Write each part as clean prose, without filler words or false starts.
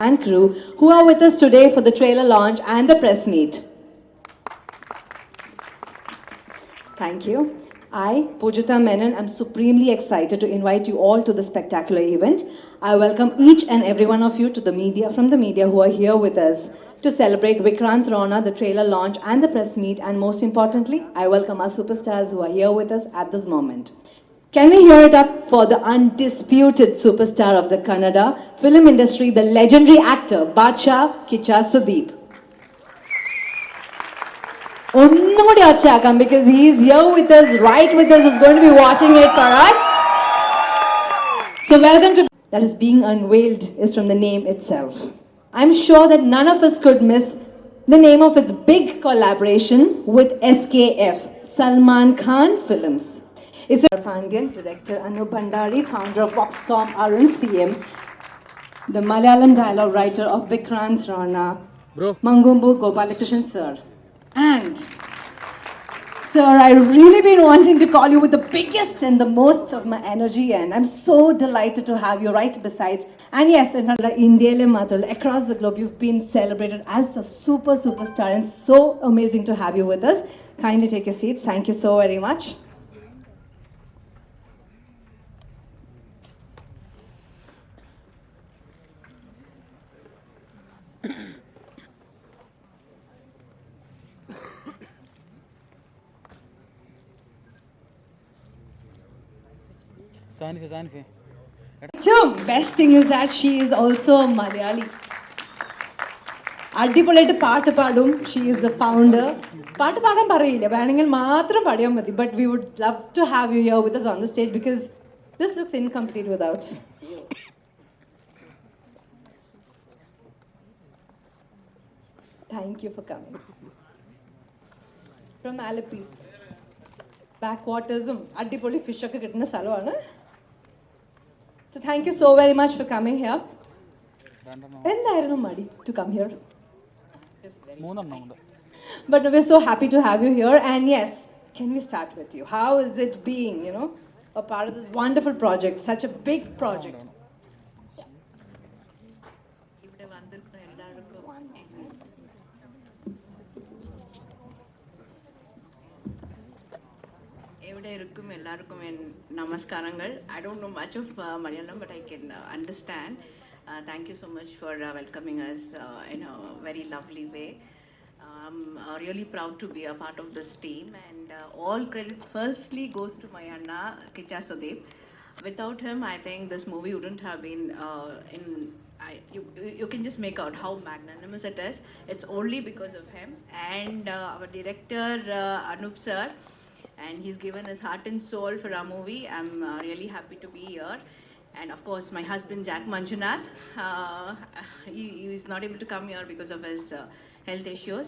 and crew who are with us today for the trailer launch and the press meet. Thank you. I, Pujita Menon, am supremely excited to invite you all to the spectacular event. I welcome each and every one of you to the media, from the media who are here with us to celebrate Vikrant Rana, the trailer launch and the press meet, and most importantly, I welcome our superstars who are here with us at this moment. Can we hear it up for the undisputed superstar of the Kannada film industry, the legendary actor Bacha Kicha Sudeep? Onnudi achakam, because he is here with us, right with us, is going to be watching it for us. So welcome to that is being unveiled is from the name itself. I'm sure that none of us could miss the name of its big collaboration with SKF, Salman Khan Films. It's a Pandian director Anu Bhandari, founder of Foxcom, Arun CM, the Malayalam dialogue writer of Vikrant Rana, Mangumbu Gopalakrishnan sir. And, sir, I've really been wanting to call you with the biggest and the most of my energy, and I'm so delighted to have you right besides. And yes, in India, across the globe, you've been celebrated as a superstar, and so amazing to have you with us. Kindly take your seats. Thank you so very much. Best thing is that she is also a Malayali. അടിപൊളിയായിട്ട് പാട്ട് പാടും. She is the founder. പാട്ട് പാടാൻ പറയില്ല, വേണമെങ്കിൽ മാത്രം പാടിയാൽ മതി. But we would love to have you here with us on the stage because this looks incomplete without you. Thank you for coming. From Alleppey. Backwaters, അടിപൊളി fish ഒക്കെ കിട്ടുന്ന സ്ഥലമാണ്. So thank you so very much for coming here. എന്തായിരുന്നു മടി to come here? But we're so happy to have you here. And yes, can we start with you? How is it being, a part of this wonderful project, such a big project? I don't know much of Malayalam, but I can understand. Thank you so much for welcoming us in a very lovely way. I'm really proud to be a part of this team, and all credit firstly goes to my Anna Kicha Sudeep. Without him, I think this movie wouldn't have been you can just make out how magnanimous it is. It's only because of him and our director Anup sir. And he's given his heart and soul for our movie. I'm really happy to be here. And of course, my husband, Jack Manjunath, he is not able to come here because of his health issues.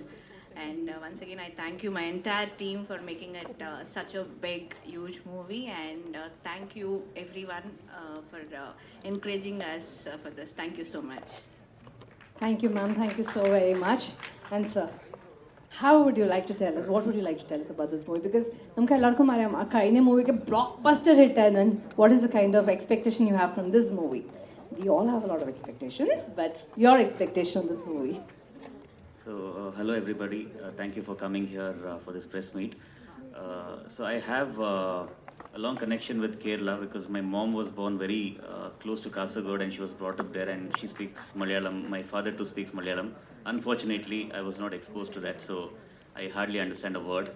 And once again, I thank you, my entire team, for making it such a big, huge movie. And thank you, everyone, for encouraging us for this. Thank you so much. Thank you, ma'am. Thank you so very much. And sir, how would you like to tell us? What would you like to tell us about this movie? Because namukku ellarkum ariyam aa kazhinja movie ke blockbuster hit and what is the kind of expectation you have from this movie? We all have a lot of expectations, but your expectation of this movie? So hello everybody. Thank you for coming here for this press meet. So I have a long connection with Kerala because my mom was born very close to Kasaragod and she was brought up there and she speaks Malayalam. My father too speaks Malayalam. Unfortunately, I was not exposed to that, so I hardly understand a word.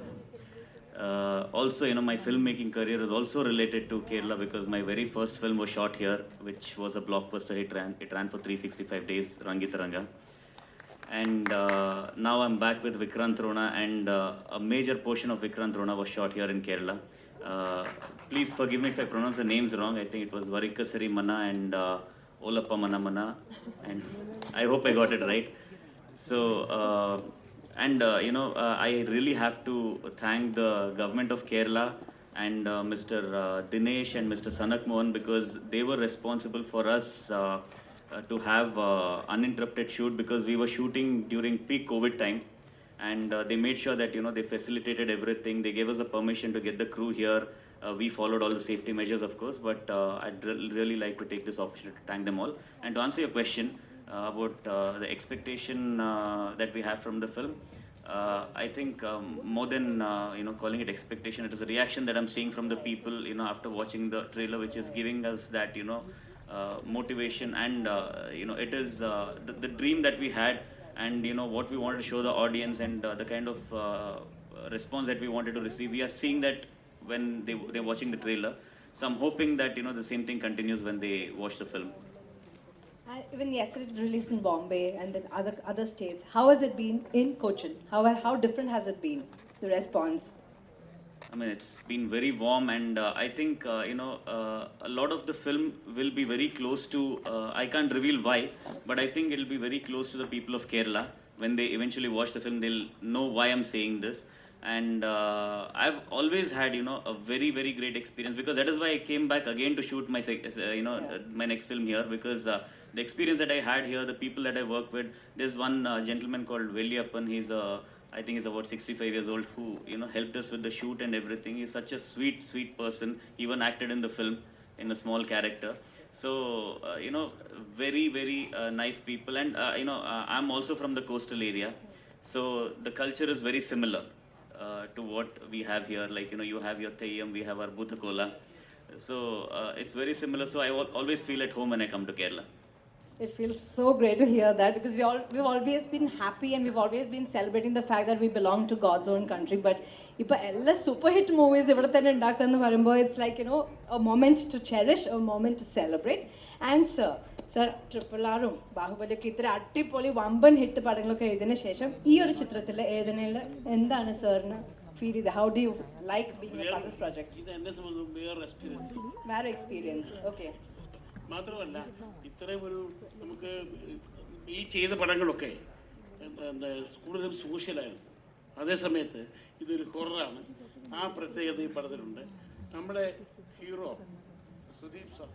Also, my filmmaking career is also related to Kerala because my very first film was shot here, which was a blockbuster hit. It ran for 365 days, Rangitaranga. And now I'm back with Vikrant Rana, and a major portion of Vikrant Rana was shot here in Kerala. Please forgive me if I pronounce the names wrong. I think it was Varikasari Mana and Olappa Mana Mana, and I hope I got it right. So, I really have to thank the government of Kerala and Mr. Dinesh and Mr. Sanak Mohan because they were responsible for us to have uninterrupted shoot because we were shooting during peak COVID time. And they made sure that, they facilitated everything. They gave us a permission to get the crew here. We followed all the safety measures, of course, but I'd really like to take this opportunity to thank them all. And to answer your question, about the expectation that we have from the film. I think more than calling it expectation, it is a reaction that I'm seeing from the people after watching the trailer, which is giving us that motivation, and it is the dream that we had, and what we wanted to show the audience, and the kind of response that we wanted to receive. We are seeing that when they're watching the trailer. So I'm hoping that the same thing continues when they watch the film. And even yesterday it released in Bombay and then other states. How has it been in Cochin? How different has it been, the response? I mean, it's been very warm, and I think a lot of the film will be very close to. I can't reveal why, but I think it'll be very close to the people of Kerala. When they eventually watch the film, they'll know why I'm saying this. And I've always had a very very great experience, because that is why I came back again to shoot my my next film here, because the experience that I had here, the people that I work with. There's one gentleman called Velliyappan. I think he's about 65 years old, who helped us with the shoot and everything. He's such a sweet person. He even acted in the film in a small character. So very very nice people, and I'm also from the coastal area, so the culture is very similar to what we have here. Like you have your Theyyam, we have our Buthakola. So it's very similar. So I always feel at home when I come to Kerala. It feels so great to hear that, because we've always been happy and we've always been celebrating the fact that we belong to God's own country. But ഇപ്പോൾ എല്ലാ super hit movies ഇവിടെ തന്നെ ഉണ്ടാക്കുമെന്ന് പറയുമ്പോൾ it's like a moment to cherish, a moment to celebrate. And sir triple ആറും ബാഹുബലിയൊക്കെ ഇത്ര അടിപൊളി വമ്പൻ ഹിറ്റ് പടങ്ങളൊക്കെ എഴുതിയതിന് ശേഷം ഈ ഒരു ചിത്രത്തിൽ എഴുതുന്നതിൽ എന്താണ് സാറിന് ഫീൽ ചെയ്തത്? How do you like being A part of this project? ഇത് എന്നെ സംബന്ധിച്ച് വേറെ എക്സ്പീരിയൻസ്. ഓക്കെ. മാത്രമല്ല, ഇത്രയും ഒരു നമുക്ക് ഈ ചെയ്ത പടങ്ങളൊക്കെ കൂടുതൽ സോഷ്യലായിരുന്നു. അതേസമയത്ത് ഇതൊരു ഹൊററാണ്. ആ പ്രത്യേകത ഈ പടത്തിലുണ്ട്. നമ്മുടെ ഹീറോ സുദീപ് സാർ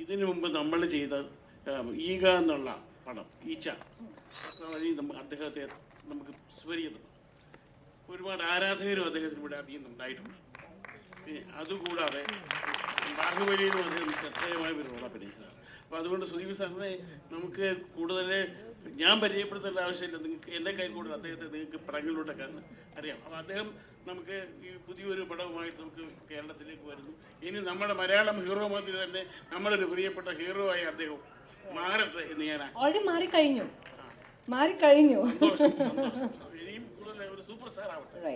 ഇതിനു മുമ്പ് നമ്മൾ ചെയ്ത ഈഗ എന്നുള്ള പടം, ഈച്ച വഴി അദ്ദേഹത്തെ നമുക്ക് സുപരിചിതം. ഒരുപാട് ആരാധകരും അദ്ദേഹത്തിന് ഇവിടെ അധികം ഉണ്ടായിട്ടുണ്ട്. പിന്നെ അതുകൂടാതെ ബാഹുബലിയിലും അദ്ദേഹം ശ്രദ്ധേയമായ ഒരു റോൾ അഭിനയിച്ചതാണ്. അപ്പോൾ അതുകൊണ്ട് സുദീപ് സാറിനെ നമുക്ക് കൂടുതൽ ഞാൻ പരിചയപ്പെടുത്തേണ്ട ആവശ്യമില്ല. നിങ്ങൾക്ക് എൻ്റെ കൈ കൂടുതൽ അദ്ദേഹത്തെ നിങ്ങൾക്ക് പടങ്ങളിലൂടെയൊക്കെ അറിയാം. അപ്പോൾ അദ്ദേഹം നമുക്ക് ഈ പുതിയൊരു പടവുമായിട്ട് നമുക്ക് കേരളത്തിലേക്ക് വരുന്നു. ഇനി നമ്മുടെ മലയാളം ഹീറോ മധ്യ തന്നെ നമ്മുടെ ഒരു പ്രിയപ്പെട്ട ഹീറോ ആയി അദ്ദേഹം മാറട്ടെ എന്ന് ഞാൻ ഓൾറെഡി മാറിക്കഴിഞ്ഞു. ഇനിയും കൂടുതൽ ഒരു സൂപ്പർ സ്റ്റാർ ആവട്ടെ.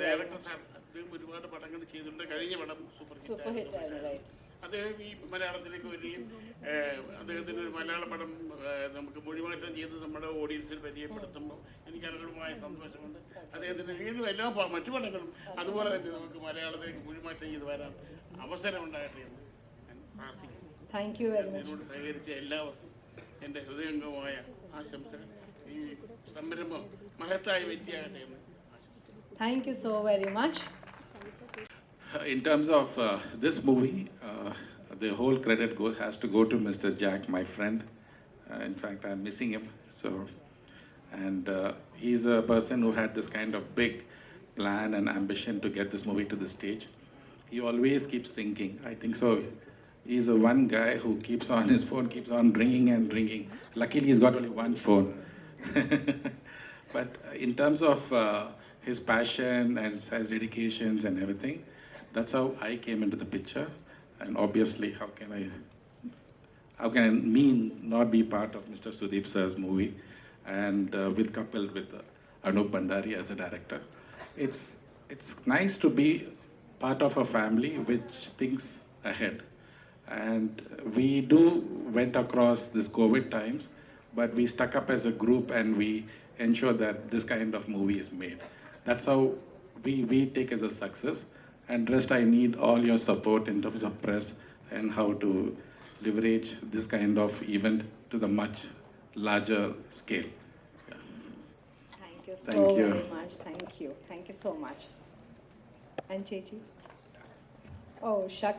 ഡയറക്ടർ സാർ അദ്ദേഹം ഒരുപാട് പടങ്ങൾ ചെയ്തിട്ടുണ്ട്. കഴിഞ്ഞ പടം സൂപ്പർ ഹിറ്റ് ആയിരുന്നു. റൈറ്റ്. അദ്ദേഹം ഈ മലയാളത്തിലേക്ക് വരികയും അദ്ദേഹത്തിൻ്റെ ഒരു മലയാള പടം നമുക്ക് മൊഴിമാറ്റം ചെയ്ത് നമ്മുടെ ഓഡിയൻസിൽ പരിചയപ്പെടുത്തുമ്പോൾ എനിക്ക് അനുകൂലമായ സന്തോഷമുണ്ട്. അദ്ദേഹത്തിൻ്റെ വീണ്ടും എല്ലാ മറ്റു പടങ്ങളും അതുപോലെ തന്നെ നമുക്ക് മലയാളത്തിലേക്ക് മൊഴിമാറ്റം ചെയ്ത് വരാൻ അവസരം ഉണ്ടാകട്ടെ എന്ന് ഞാൻ പ്രാർത്ഥിക്കുന്നു. Thank you very much. എന്നോട് സഹകരിച്ച എല്ലാവർക്കും എൻ്റെ ഹൃദയംഗമായ ആശംസകൾ. ഈ സംരംഭം മഹത്തായ വ്യക്തിയാകട്ടെ എന്ന് ആശംസിക്കുന്നു. Thank you so very much. In terms of this movie, the whole credit has to go to Mr. Jack, my friend. In fact, I'm missing him. He's a person who had this kind of big plan and ambition to get this movie to the stage. He always keeps thinking. I think so. He's the one guy who keeps on his phone, keeps on ringing and ringing. Luckily, he's got only one phone. But in terms of his passion and his dedications and everything, that's how I came into the picture. And obviously, how can I not be part of Mr. Sudeep sir's movie, and coupled with Anup Bandari as a director. It's nice to be part of a family which thinks ahead. And we went across this COVID times, but we stuck up as a group and we ensure that this kind of movie is made. That's how we take as a success. And rest, I need all your support in terms of press and how to leverage this kind of event to the much larger scale. Yeah. Thank you so Thank you. very much. Thank you so much. And Chechi? Oh, shuck.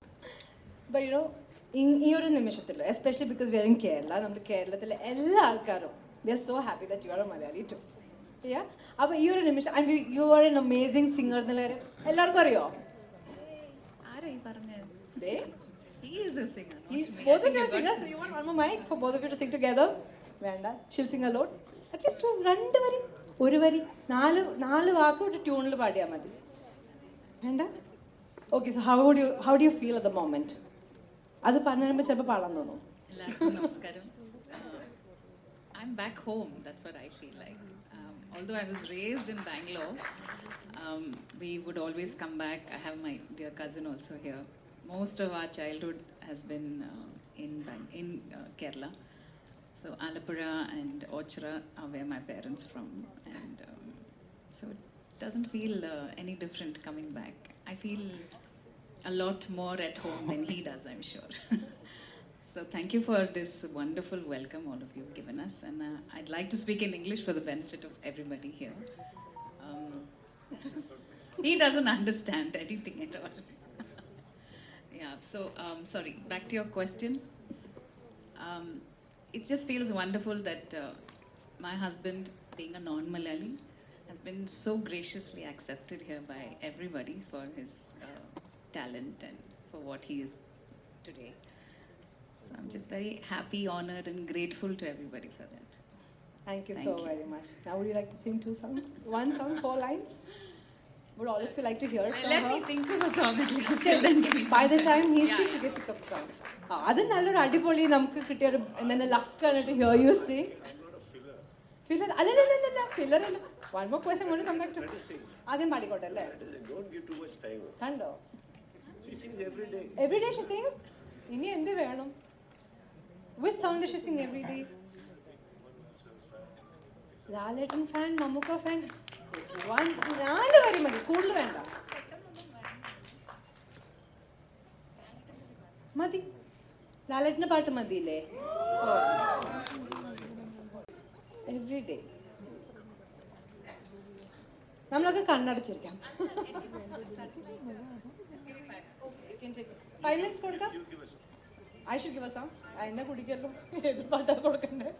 But ഈ ഒരു നിമിഷത്തിൽ, especially because we are in Kerala, നമ്മുടെ കേരളത്തിലെ എല്ലാ ആൾക്കാരും we are so happy that you are a Malayali too. അപ്പോൾ ഈ ഒരു നിമിഷം, and you are an amazing singer എന്നുള്ള എല്ലാവർക്കും അറിയോ? He is a singer, not me. I Both of think you are you got- singers, so you want one more mic for both of you to sing together? Venda, she'll sing alone. At least two, രണ്ട് വരി, ഒരു വരി, നാല് വാക്ക് ഒരു ട്യൂണിൽ പാടിയാൽ മതി. വേണ്ട? Okay, so how do you feel at the moment? അത് പറഞ്ഞു കഴിയുമ്പോൾ ചിലപ്പോൾ പാടാൻ തോന്നും. എല്ലാവർക്കും നമസ്കാരം. I'm back home, that's what I feel like. Although I was raised in Bangalore, we would always come back. I have my dear cousin also here. Most of our childhood has been in Kerala. So Alappuzha and Ochra are where my parents from, and so it doesn't feel any different coming back. I feel a lot more at home than he does, I'm sure. So thank you for this wonderful welcome all of you have given us, and I'd like to speak in English for the benefit of everybody here. He doesn't understand anything at all. Yeah, so sorry, back to your question. It just feels wonderful that my husband, being a non-Malayali, has been so graciously accepted here by everybody for his talent and for what he is today. So I'm just very happy, honored, and grateful to everybody for that. Thank you Thank so you. very much. Now would you like to sing 2 songs? 1 song, 4 lines? Would all of you like to hear it from Let her? me think of a song at least. Till then, give me By some the time he Yeah, speaks, yeah. you get pick up songs. അത് നല്ലൊരു അടിപൊളി നമുക്ക് കിട്ടിയ ഒരു എന്താണ് ലക്കാണ് to hear you sing. Filler അല്ലല്ലല്ല filler അല്ല. One more question, want to come back to. ആദ്യം പാടിക്കോട്ടെ അല്ലേ? Don't give too much time. കണ്ടോ? She sings every day. Every day she sings? ഇനി എന്ത് വേണം? Which song does she sing every day? Lalettan fan, Mammukka fan. 4 വരി മതി, കൂടുതൽ വേണ്ട. മതി. ലാലേട്ടൻ്റെ പാട്ട് മതിയില്ലേ? Every day. നമ്മളൊക്കെ കണ്ണടച്ചിരിക്കാം. 5 minutes കൊടുക്കാം. I should give a song. എന്നെ കുടിക്കല്ലോ. ഏത് പാട്ടാ കൊടുക്കണ്ടേ?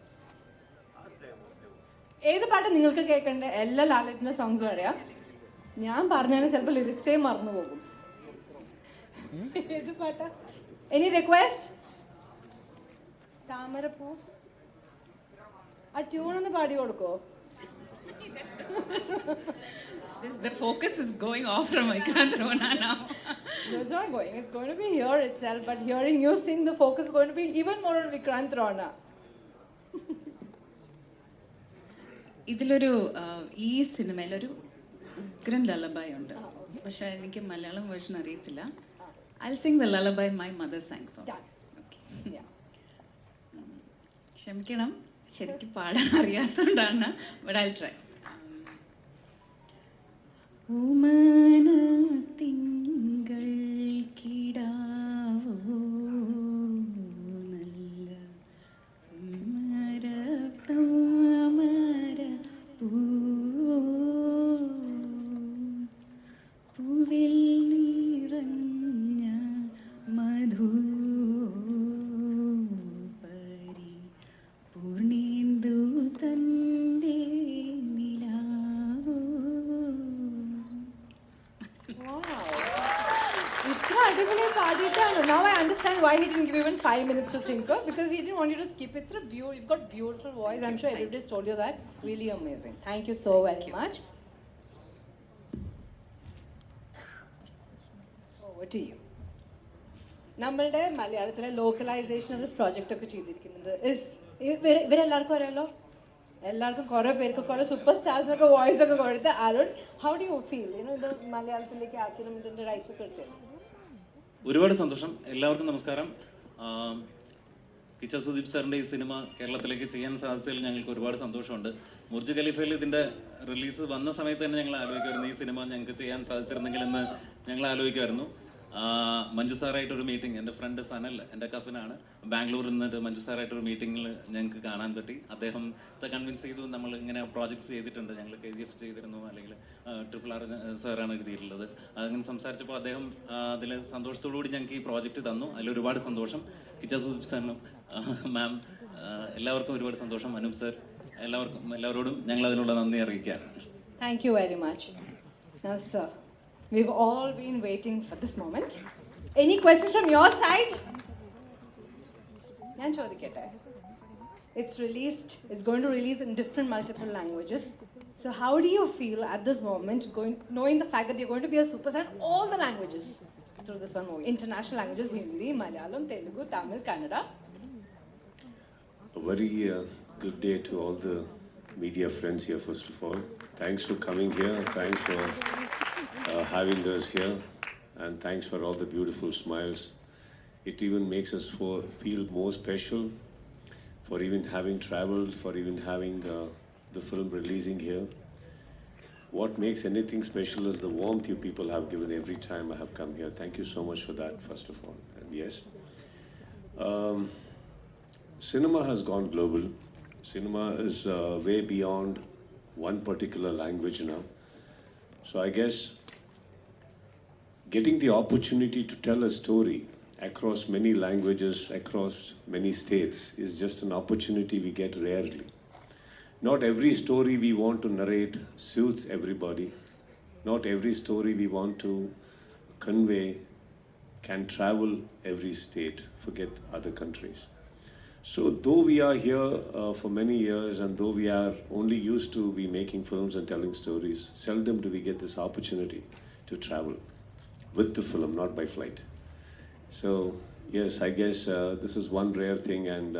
ഏത് പാട്ട് നിങ്ങൾക്ക് കേൾക്കണ്ടേ? എല്ലാ ലാലേട്ടൻ്റെ സോങ്സും അറിയാം. ഞാൻ പറഞ്ഞാൽ ചിലപ്പോൾ ലിറിക്സേ മറന്നു പോകും. ഏത് പാട്ടാ? Any request? താമരപ്പൂ. ആ ട്യൂണൊന്ന് പാടി കൊടുക്കോ? The focus is going off from Vikrant Rona now. No, it's not going. It's going to be here itself. But hearing you sing, the focus is going to be even more on Vikrant Rona. ഇതിലൊരു ഈ സിനിമയിലൊരു ഉഗ്രൻ ലലബായ് ഉണ്ട്, പക്ഷെ എനിക്ക് Malayalam version അറിയത്തില്ല. I sing the lullaby my mother sang for. Done. Yeah. ക്ഷമിക്കണം, ശരിക്കും പാടാൻ അറിയാത്തതുകൊണ്ടാണ്, ബട്ട് ഐ ട്രൈ. ഉമന തിങ്കൾ കിടാവോ നല്ല മരതാമര പൂവിൽ നിറഞ്ഞ മധുപരി പൂർണേന്ദു തൻ്റെ നിലാവോ. ഇത്ര അടിപൊളി പാടിയിട്ടാണ്. Now I understand why he didn't give you even 5 minutes to think of, because he didn't want you to skip it. You've got beautiful voice. I'm sure everybody's told you that. Really amazing. Thank you so very much. Over to you. നമ്മളുടെ മലയാളത്തിലെ localisation of this project ഒക്കെ ചെയ്തിരിക്കുന്നത് ഇവരെല്ലാവർക്കും അറിയാലോ. എല്ലാവർക്കും കുറേ പേർക്ക് കുറേ super സ്റ്റാർസിനൊക്കെ voice ഒക്കെ കൊടുത്ത് Arun, how do you feel ഇത് മലയാളത്തിലേക്ക് ആക്കിയാലും ഇതിൻ്റെ റൈറ്റ്സ് ഒക്കെ എടുത്തത്? ഒരുപാട് സന്തോഷം. എല്ലാവർക്കും നമസ്കാരം. കിച്ച സുദീപ് സാറിൻ്റെ ഈ സിനിമ കേരളത്തിലേക്ക് ചെയ്യാൻ സാധിച്ചതിൽ ഞങ്ങൾക്ക് ഒരുപാട് സന്തോഷമുണ്ട്. ബുർജ് ഖലീഫയിൽ ഇതിൻ്റെ റിലീസ് വന്ന സമയത്ത് തന്നെ ഞങ്ങൾ ആലോചിക്കുമായിരുന്നു ഈ സിനിമ ഞങ്ങൾക്ക് ചെയ്യാൻ സാധിച്ചിരുന്നെങ്കിൽ എന്ന് ഞങ്ങൾ ആലോചിക്കുമായിരുന്നു. മഞ്ജു സാറായിട്ടൊരു മീറ്റിംഗ്, എൻ്റെ ഫ്രണ്ട് സനൽ, എൻ്റെ കസിനാണ്, ബാംഗ്ലൂരിൽ നിന്നിട്ട് മഞ്ജു സാറായിട്ടൊരു മീറ്റിങ്ങിൽ ഞങ്ങൾക്ക് കാണാൻ പറ്റി. അദ്ദേഹത്തെ കൺവിൻസ് ചെയ്തു. നമ്മൾ ഇങ്ങനെ പ്രോജക്ട്സ് ചെയ്തിട്ടുണ്ട്, ഞങ്ങൾ KGF ചെയ്തിരുന്നു, അല്ലെങ്കിൽ RRR സാറാണ് എഴുതിയിട്ടുള്ളത്. അങ്ങനെ സംസാരിച്ചപ്പോൾ അദ്ദേഹം അതിൽ സന്തോഷത്തോടുകൂടി ഞങ്ങൾക്ക് ഈ പ്രോജക്റ്റ് തന്നു. അതിലൊരുപാട് സന്തോഷം. കിച്ച സുദീപ് സാറിനും മാം എല്ലാവർക്കും ഒരുപാട് സന്തോഷം. അനൂപ് സാർ, എല്ലാവരോടും ഞങ്ങൾ അതിനുള്ള നന്ദി അറിയിക്കുകയാണ്. Thank you very much. Now, sir, we've all been waiting for this moment. Any questions from your side? ഞാൻ ചോദിക്കട്ടെ. It's going to release in different multiple languages. So how do you feel at this moment, knowing the fact that you're going to be a superstar in all the languages through this one movie? International languages, Hindi, Malayalam, Telugu, Tamil, Kannada. A very good day to all the media friends here, first of all. Thanks for coming here. Thanks for having us here. And thanks for all the beautiful smiles. It even makes us feel more special for even having traveled, for even having the film releasing here. What makes anything special is the warmth you people have given every time I have come here. Thank you so much for that, first of all. And yes, cinema has gone global. Cinema is way beyond one particular language now. So I guess getting the opportunity to tell a story across many languages, across many states, is just an opportunity we get rarely. Not every story we want to narrate suits everybody. Not every story we want to convey can travel every state, forget other countries. So though we are here for many years, and though we are only used to be making films and telling stories, seldom do we get this opportunity to travel with the film, not by flight. So yes, I guess this is one rare thing, and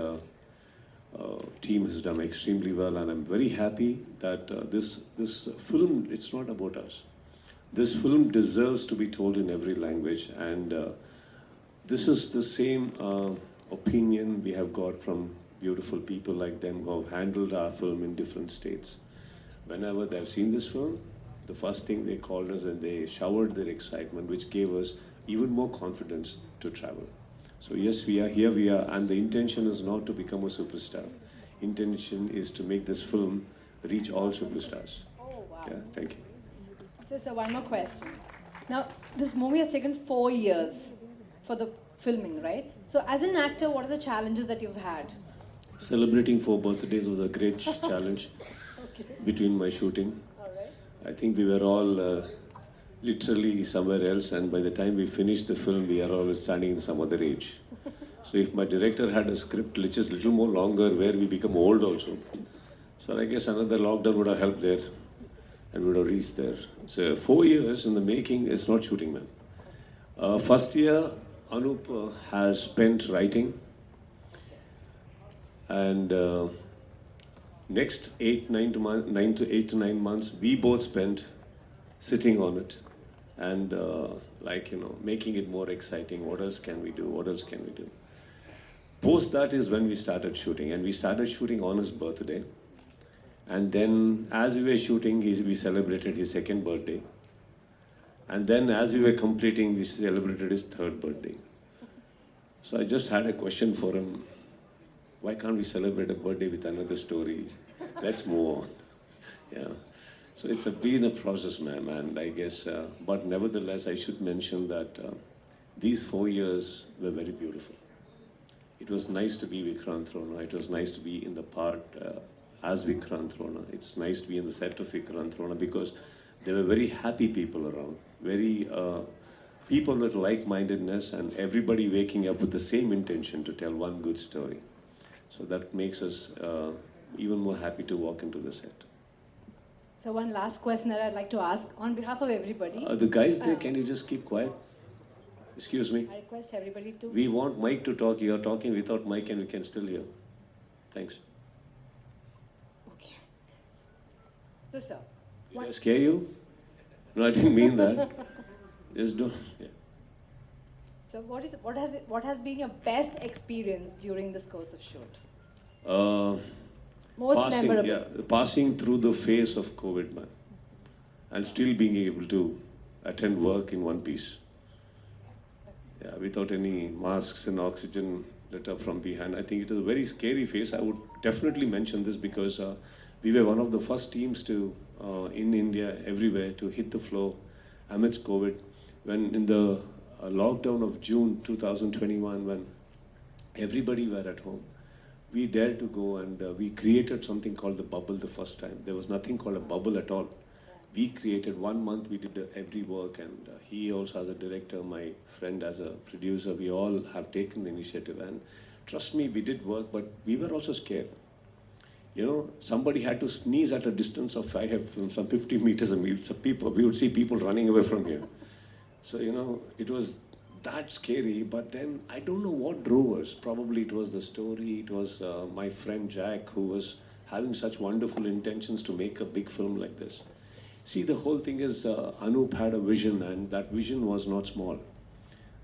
team has done extremely well, and I'm very happy that this film, it's not about us. This film deserves to be told in every language, and this is the same opinion we have got from beautiful people like them who have handled our film in different states. Whenever they've seen this film, the first thing they called us and they showered their excitement, which gave us even more confidence to travel. So yes, we are here, and the intention is not to become a superstar. Intention is to make this film reach all superstars. Oh, wow. Yeah, thank you. So one more question. Now, this movie has taken 4 years for the filming, right? So as an actor, what are the challenges that you've had? Celebrating 4 birthdays was a great challenge between my shooting. All right. I think we were all literally somewhere else, and by the time we finished the film, we are all standing in some other age. So if my director had a script which is a little more longer, where we become old also, so I guess another lockdown would have helped there, and would have reached there. So 4 years in the making is not shooting, man. First year, Anup has spent writing, and next 8 to 9 months, we both spent sitting on it, and making it more exciting. What else can we do? What else can we do? Post that is when we started shooting, and we started shooting on his birthday. And then as we were shooting, we celebrated his second birthday. And then as we were completing, we celebrated his third birthday. So I just had a question for him. Why can't we celebrate a birthday with another story? Let's move on. Yeah. So it's been a process, ma'am, and I guess, but nevertheless, I should mention that these 4 years were very beautiful. It was nice to be Vikrant Rona. It was nice to be in the part as Vikrant Rona. It's nice to be in the set of Vikrant Rona, because there were very happy people around, very people with like-mindedness, and everybody waking up with the same intention to tell one good story. So that makes us even more happy to walk into the set. So one last question that I'd like to ask on behalf of everybody. The guys there, can you just keep quiet? Excuse me. I request everybody to... We want Mike to talk. You're talking without Mike and we can still hear. Thanks. Okay. So, sir. Did I scare you? No, I didn't mean that. Just do. Yeah. So what has been your best experience during this course of shoot? Most memorable. Yeah, passing through the phase of COVID, man, and still being able to attend work in one piece. Yeah, without any masks and oxygen let up from behind. I think it was a very scary phase. I would definitely mention this because we were one of the first teams to, in India, everywhere, to hit the floor amidst COVID. When in the lockdown of June 2021, when everybody were at home, we dared to go and we created something called the bubble the first time. There was nothing called a bubble at all. We created 1 month, we did every work, and he also as a director, my friend as a producer, we all have taken the initiative and trust me, we did work, but we were also scared. You know, somebody had to sneeze at a distance of some 50 meters, and we would see people running away from here. So, you know, it was that scary, but then I don't know what drove us. Probably it was the story, it was my friend Jack, who was having such wonderful intentions to make a big film like this. See, the whole thing is Anup had a vision, and that vision was not small.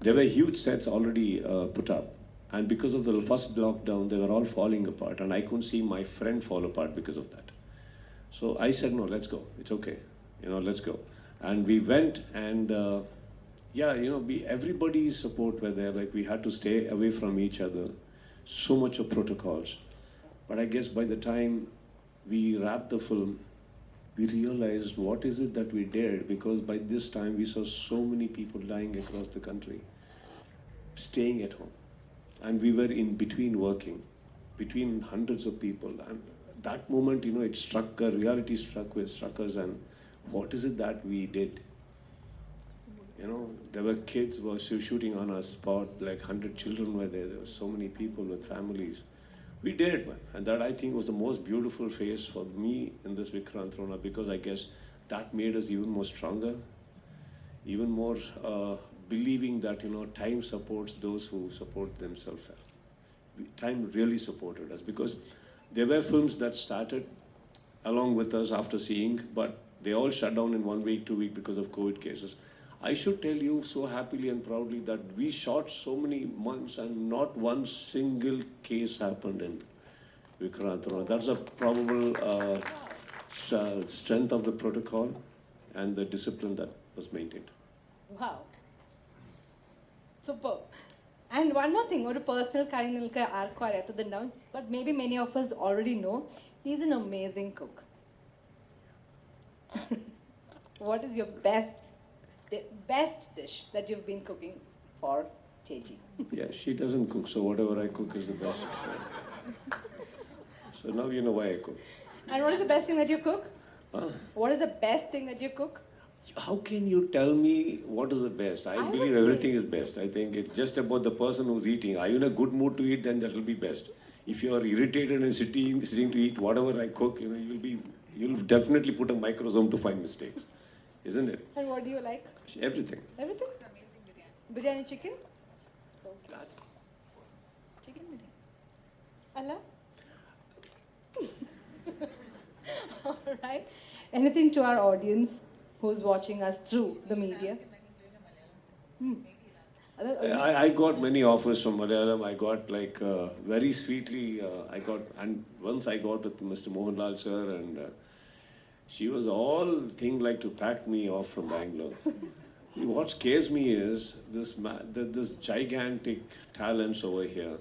There were huge sets already put up, and because of the first lockdown, they were all falling apart, and I couldn't see my friend fall apart because of that. So I said, no, let's go. It's okay. You know, let's go. And we went, and yeah, you know, everybody's support were there. Like, we had to stay away from each other. So much of protocols. But I guess by the time we wrapped the film, we realized what is it that we did, because by this time we saw so many people dying across the country, staying at home. And we were in between working, between hundreds of people. And that moment, you know, it struck, reality struck us, and what is it that we did? You know, there were kids who were shooting on our spot, like 100 children were there. There were so many people with families. We did it, man. And that, I think, was the most beautiful phase for me in this Vikrant Rona, because I guess that made us even more stronger, even more believing that, you know, time supports those who support themselves. Time really supported us, because there were films that started along with us after seeing, but they all shut down in 1 week, 2 weeks because of COVID cases. I should tell you so happily and proudly that we shot so many months and not one single case happened in Vikrant Rona. That's a probable strength of the protocol and the discipline that was maintained. Wow. Superb. And one more thing, what a personal down, but maybe many of us already know, he's an amazing cook. What is your best dish that you've been cooking for Chechi? Yeah, she doesn't cook, so whatever I cook is the best. So now you know why I cook. And what is the best thing that you cook? Huh? What is the best thing that you cook? How can you tell me what is the best? I believe everything is best. I think it's just about the person who's eating. Are you in a good mood to eat, then that will be best. If you are irritated and sitting to eat whatever I cook, you know, you'll definitely put a microsome to find mistakes, isn't it? And what do you like? Everything. Everything? Biryani chicken? Chicken biryani. Allah? All right. Anything to our audience who's watching us through the media? I got many offers from Malayalam. I got very sweetly, and once I got with Mr. Mohanlal sir, and she was all thing like to pack me off from Bangalore. What scares me is this gigantic talents over here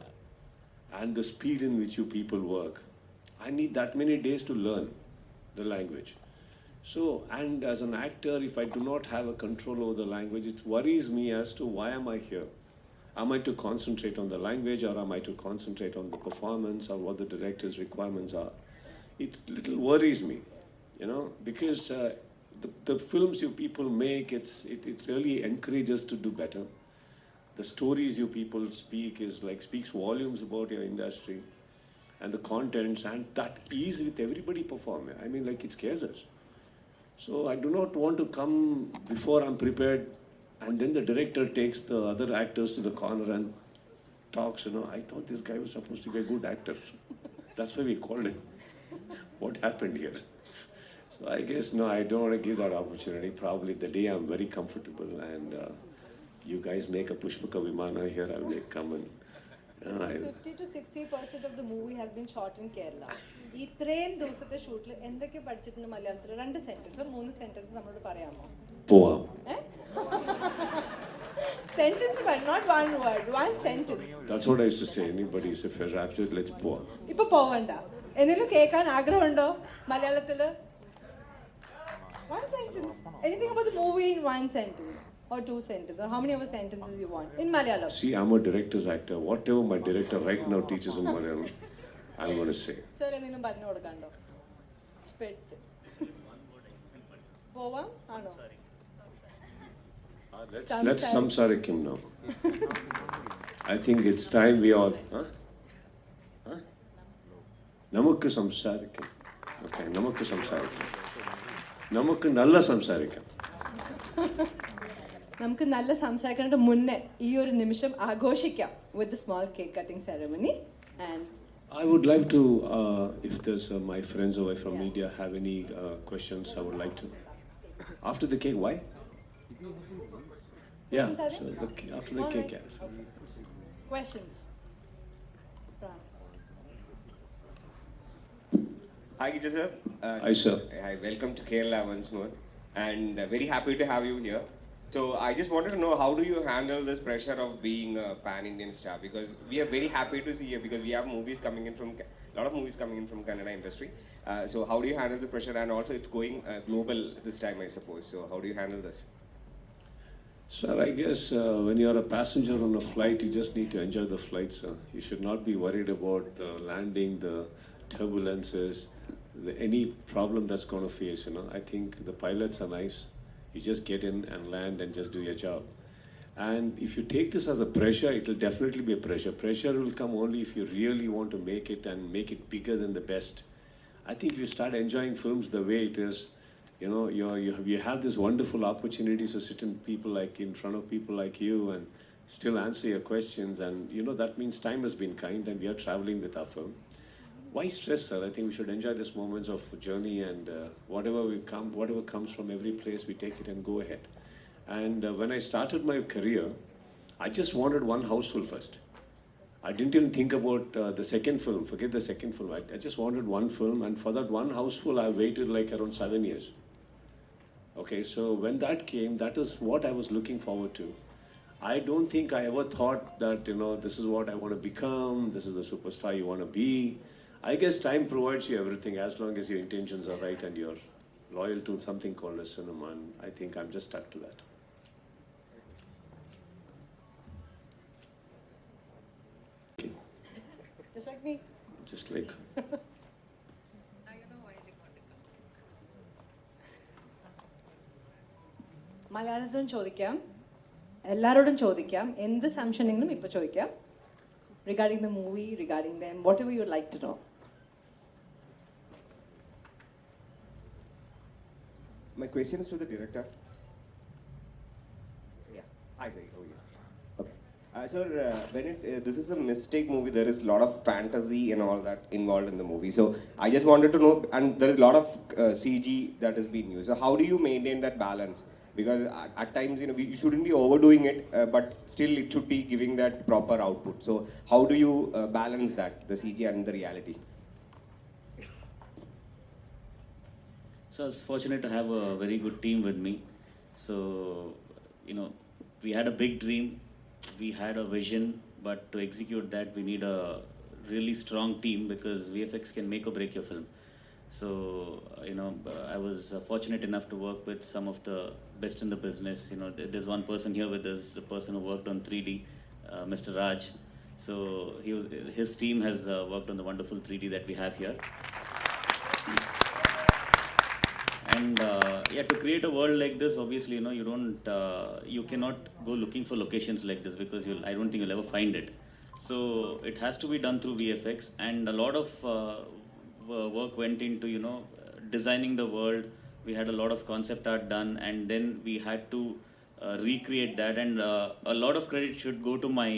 and the speed in which you people work. I need that many days to learn the language. So, and as an actor, if I do not have a control over the language, it worries me as to why am I here? Am I to concentrate on the language, or am I to concentrate on the performance, or what the director's requirements are? It little worries me, you know, because the films you people make, it really encourages to do better. The stories you people speak speaks volumes about your industry and the contents, and that ease with everybody performing. I mean, it scares us. So I do not want to come before I'm prepared, and then the director takes the other actors to the corner and talks, you know, I thought this guy was supposed to be a good actor. That's why we called him. What happened here? So I guess, no, I don't want to give that opportunity. Probably the day I'm very comfortable and you guys make a Pushpaka Vimana here, I'll come and... 50 to 60% of the movie has been shot in Kerala. ഇത്രയും ദിവസത്തെ ഷൂട്ടിൽ എന്തൊക്കെ പഠിച്ചിട്ടുണ്ട് മലയാളത്തിൽ? 2 sentence or 3 sentence നമ്മളോട് പറയാമോ? പോവാം. Sentence, but not one word, one sentence. That's what I used to say. Anybody is if you're raptured, let's പോവാം. ഇപ്പൊ പോവണ്ട. എന്തെങ്കിലും കേൾക്കാൻ ആഗ്രഹമുണ്ടോ മലയാളത്തില്? One sentence. Anything about the movie in 1 sentence or 2 sentences, or how many other sentences you want in Malayalam? See, I'm a director's actor. Whatever my director right now teaches in Malayalam, I'm going to say. Sir, എന്തെങ്കിലും പറഞ്ഞു കൊടുക്കണ്ടോ? പെട്ട്. പോവാം ആണോ? Let's samsarikim now. I think it's time we all... Huh? നമുക്ക് സംസാരിക്കാം. Okay, നമുക്ക് സംസാരിക്കാം. നമുക്ക് നല്ല സംസാരിക്കാം. നമുക്ക് നല്ല സംസാരിക്കേണ്ട മുന്നേ ഈ ഒരു നിമിഷം ആഘോഷിക്കാം with the small cake cutting ceremony. And I would like to, if there's my friends away from media have any questions, I would like to. After the cake, why? Yeah, so after the cake, yeah. So. questions. Hi, Gija sir. Hi, sir. Hi, welcome to Kerala once more, and very happy to have you here. So I just wanted to know, how do you handle this pressure of being a pan-Indian star? Because we are very happy to see you, because we have movies coming in from a lot of movies coming in from Kannada industry. So how do you handle the pressure? And also, it's going global this time, I suppose. So how do you handle this? Sir, I guess when you're a passenger on a flight, you just need to enjoy the flight, sir. You should not be worried about the landing, the turbulences, any problem that's going to face, you know. I think the pilots are nice. You just get in and land and just do your job. And if you take this as a pressure, it will definitely be a pressure. Pressure will come only if you really want to make it and make it bigger than the best. I think if you start enjoying films the way it is, you know, you have this wonderful opportunities to sit in front of people like you and still answer your questions. And, you know, that means time has been kind and we are traveling with our film. Why stress, sir? I think we should enjoy these moments of journey, and whatever comes from every place, we take it and go ahead. And when I started my career, I just wanted one house full first. I didn't even think about the second film. Forget the second film. I just wanted one film, and for that one house full, I waited like around 7 years. Okay, so when that came, that is what I was looking forward to. I don't think I ever thought that, you know, this is what I want to become, this is the superstar you want to be. I guess time provides you everything as long as your intentions are right and you're loyal to something called a cinema, and I think I'm just stuck to that. Okay. Just like me. Just like. മലയാളത്തിലും ചോദിക്കാം, എല്ലാവരോടും ചോദിക്കാം, എന്ത് സംശയങ്ങളും ഇപ്പോൾ ചോദിക്കാം. Regarding the movie, regarding them, whatever you'd like to know. My question is to the director. Yeah, I say, oh yeah. Okay. Sir, when this is a mistake movie, there is a lot of fantasy and all that involved in the movie. So I just wanted to know, and there is a lot of CG that is being used. So how do you maintain that balance? Because at times, you know, you shouldn't be overdoing it, but still it should be giving that proper output. So how do you balance that, the CG and the reality? So I was fortunate to have a very good team with me. So, you know, we had a big dream, we had a vision, but to execute that, we need a really strong team, because VFX can make or break your film. So, you know, I was fortunate enough to work with some of the best in the business. You know, there's one person here with us, the person who worked on 3D, Mr. Raj. So his team has worked on the wonderful 3D that we have here. And yeah, to create a world like this, obviously, you know, you cannot go looking for locations like this, because I don't think you'll ever find it. So it has to be done through VFX, and a lot of work went into, you know, designing the world. We had a lot of concept art done, and then we had to recreate that. And a lot of credit should go to my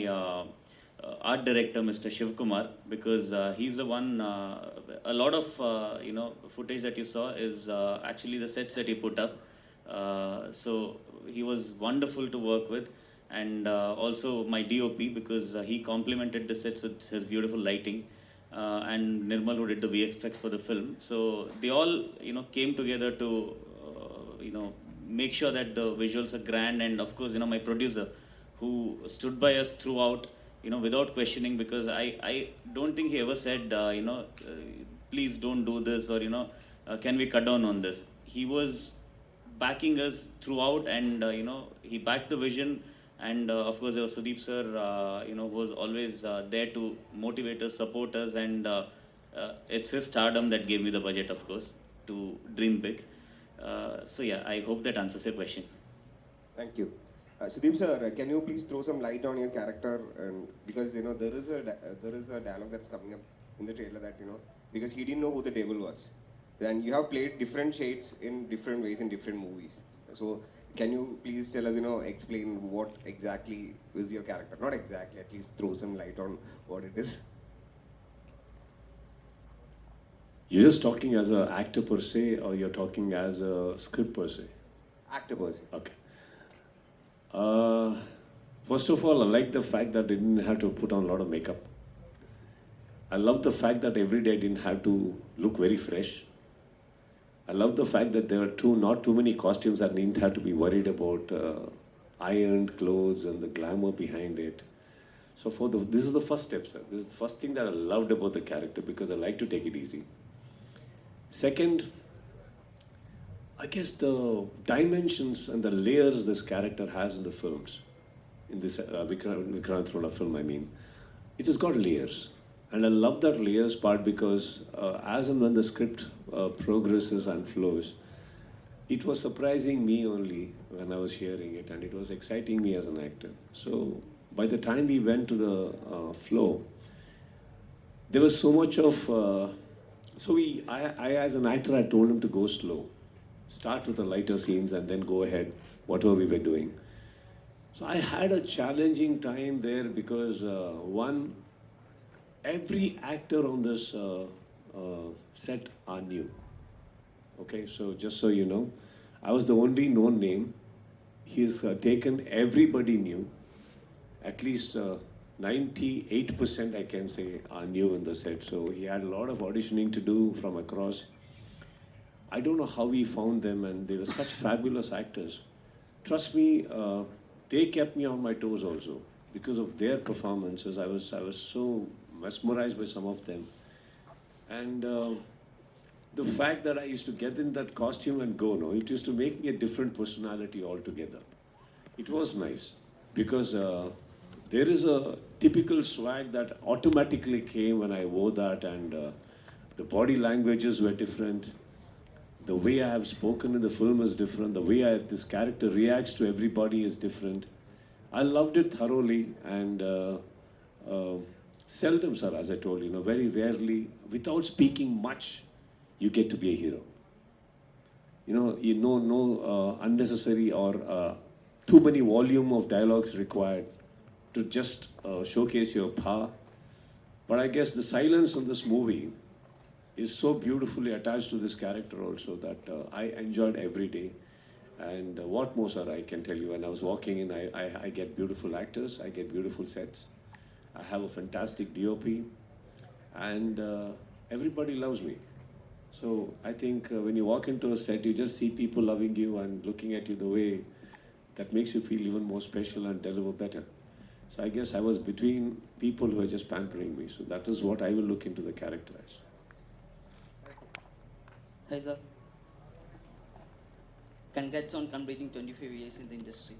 art director, Mr. Shiv Kumar, because he's the one. A lot of you know, footage that you saw is actually the sets that he put up. So he was wonderful to work with, and also my DOP, because he complemented the sets with his beautiful lighting. And Nirmal, who did the VFX for the film. So they all, you know, came together to, you know, make sure that the visuals are grand. And of course, you know, my producer, who stood by us throughout, you know, without questioning, because I don't think he ever said, you know, please don't do this, or, you know, can we cut down on this? He was backing us throughout, and, you know, he backed the vision. And of course, there was Sudeep sir, you know, who was always there to motivate us, support us, and it's his stardom that gave me the budget, of course, to dream big. So yeah, I hope that answers your question. Thank you. Sudeep sir, can you please throw some light on your character? Because, you know, there is a dialogue that's coming up in the trailer that, you know, because he didn't know who the devil was. And you have played different shades in different ways in different movies. So can you please tell us, explain what exactly is your character? Not exactly, at least throw some light on what it is. You're just talking as an actor per se, or you're talking as a script per se? Actor person. Okay. First of all, I like the fact that I didn't have to put on a lot of makeup. I love the fact that every day I didn't have to look very fresh. I love the fact that there were not too many costumes that didn't have to be worried about ironed clothes and the glamour behind it. So this is the first step, sir. This is the first thing that I loved about the character, because I like to take it easy. Second, I guess the dimensions and the layers this character has in the films, in this Vikrant Rona film, I mean, it has got layers. And I love that layers part, because as and when the script progresses and flows, it was surprising me only when I was hearing it, and it was exciting me as an actor. So by the time we went to the flow, there was so much of, I as an actor, I told him to go slow. Start with the lighter scenes and then go ahead, whatever we were doing. So I had a challenging time there, because one, every actor on this set are new. Okay, so just so you know, I was the only known name. He's taken everybody new. At least 98% I can say are new in the set. So he had a lot of auditioning to do from across. I don't know how he found them, and they were such fabulous actors. Trust me, they kept me on my toes also. Because of their performances, I was so mesmerized by some of them. And the fact that I used to get in that costume and go, it used to make me a different personality altogether. It was nice, because there is a typical swag that automatically came when I wore that, and the body languages were different. The way I have spoken in the film is different. The way this character reacts to everybody is different. I loved it thoroughly, and seldom, sir, as I told you, very rarely, without speaking much, you get to be a hero. No unnecessary or too many volume of dialogues required to just showcase your power. But I guess the silence in this movie is so beautifully attached to this character also, that I enjoyed every day. And what more, sir, I can tell you, when I was walking in, I get beautiful actors, I get beautiful sets. I have a fantastic DOP, and everybody loves me. So I think when you walk into a set, you just see people loving you and looking at you the way that makes you feel even more special and deliver better. So I guess I was between people who are just pampering me. So that is what I will look into the character as. Hi, sir. Congrats on completing 25 years in the industry.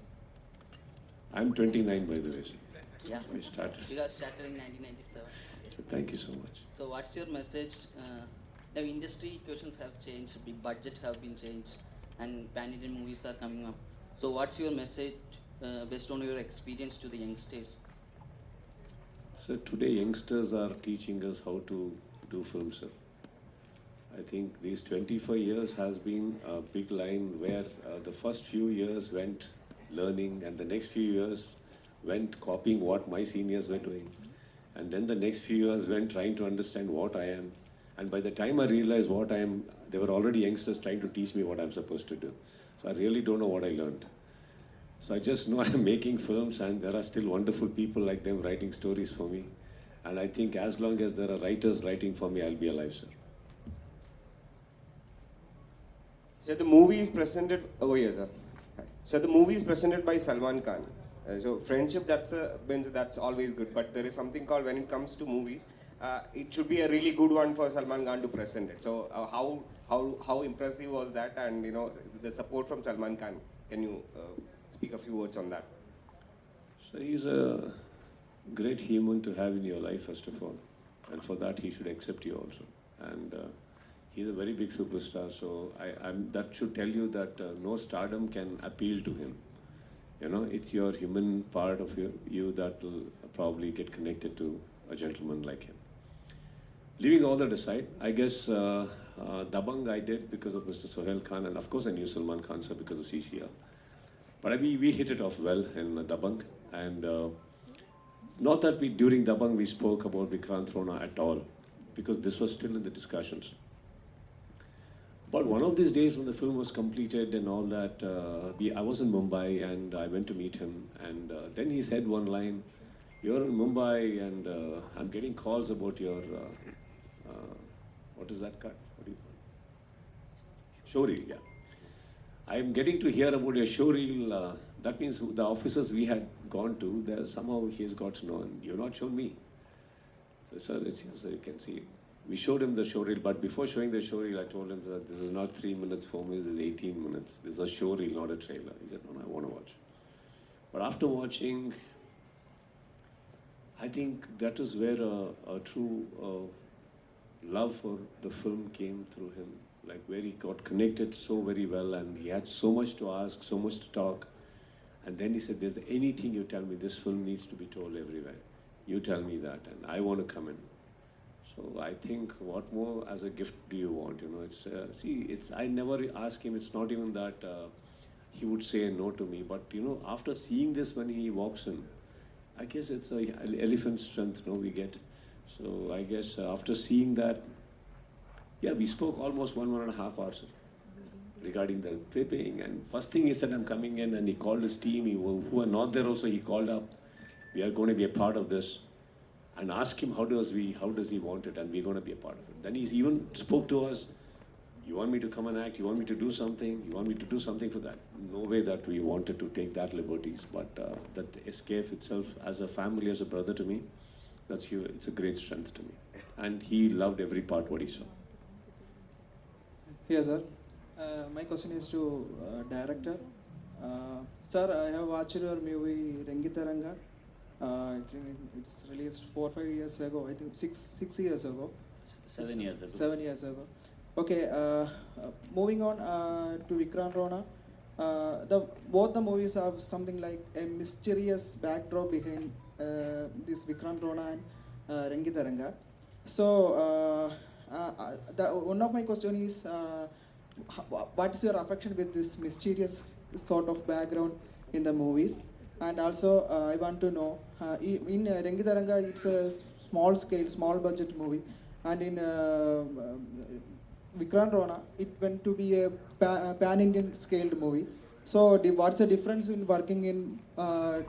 I'm 29, by the way. Sir. Yeah. I started. You got started in 1997. So thank you so much. So what's your message? Now industry questions have changed, big budget have been changed, and pan-Indian movies are coming up. So what's your message based on your experience to the youngsters? So today youngsters are teaching us how to do films, sir. I think these 25 years has been a big line where the first few years went learning, and the next few years went copying what my seniors were doing. And then the next few years went trying to understand what I am. And by the time I realized what I am, there were already youngsters trying to teach me what I'm supposed to do. So I really don't know what I learned. So I just know I'm making films, and there are still wonderful people like them writing stories for me. And I think as long as there are writers writing for me, I'll be alive, sir. So the movie is presented over here, sir. So the movie is presented by Salman Khan. So friendship, that's always good. But there is something called, when it comes to movies, it should be a really good one for Salman Khan to present it. So how impressive was that? And the support from Salman Khan. Can you speak a few words on that? So he's a great human to have in your life, first of all. And for that, he should accept you also. And he's a very big superstar, so that should tell you that no stardom can appeal to him. It's your human part of you that will probably get connected to a gentleman like him. leaving all that aside, I guess Dabang I did because of Mr. Sohail Khan, and of course I knew Salman Khan sir because of CCR. But we hit it off well in Dabang, and not that during Dabang we spoke about Vikrant Rona at all, because this was still in the discussions. But one of these days when the film was completed and all that, I was in Mumbai and I went to meet him, and then he said one line, "You're in Mumbai and I'm getting calls about your, what is that cut? What do you call it? Showreel, yeah. I'm getting to hear about your showreel. That means the offices we had gone to, there somehow he has got to know, and you've not shown me." So, "Sir, it's here, sir, you can see it." We showed him the showreel, but before showing the showreel, I told him that this is not 3 minutes for me, this is 18 minutes. This is a showreel, not a trailer. He said, "No, I want to watch." But after watching, I think that is where a true love for the film came through him. Like where he got connected so very well, and he had so much to ask, so much to talk. And then he said, "There's anything you tell me, this film needs to be told everywhere. You tell me that, and I want to come in." So I think, what more as a gift do you want? You know, it's I never ask him. It's not even that he would say no to me, but you know, after seeing this when he walks in, I guess it's a elephant strength. No, we get. So I guess after seeing that, yeah, we spoke almost 1.5 hours regarding the clipping. And first thing he said, "I'm coming in," and he called his team. Who are not there also, he called up. "We are going to be a part of this." And ask him how does he want it, and we're going to be a part of it. Then he's even spoke to us, "You want me to come and act? You want me to do something? You want me to do something for that?" No way that we wanted to take that liberties, but that SKF itself, as a family, as a brother to me, it's a great strength to me. And he loved every part what he saw. Yes, sir. My question is to director. Sir, I have watched your movie Rangitaranga. I think it's released 4 or 5 years ago. I think six years ago. 7 years ago. 7 years ago. Okay. Moving on to Vikrant Rona. Both the movies have something like a mysterious backdrop behind this Vikrant Rona and Rangitaranga. So one of my question is, what's your affection with this mysterious sort of background in the movies? And also, I want to know, in Rangitaranga, it's a small scale, small budget movie, and in Vikrant Rona, it went to be a pan-Indian scaled movie. So, what's the difference in working in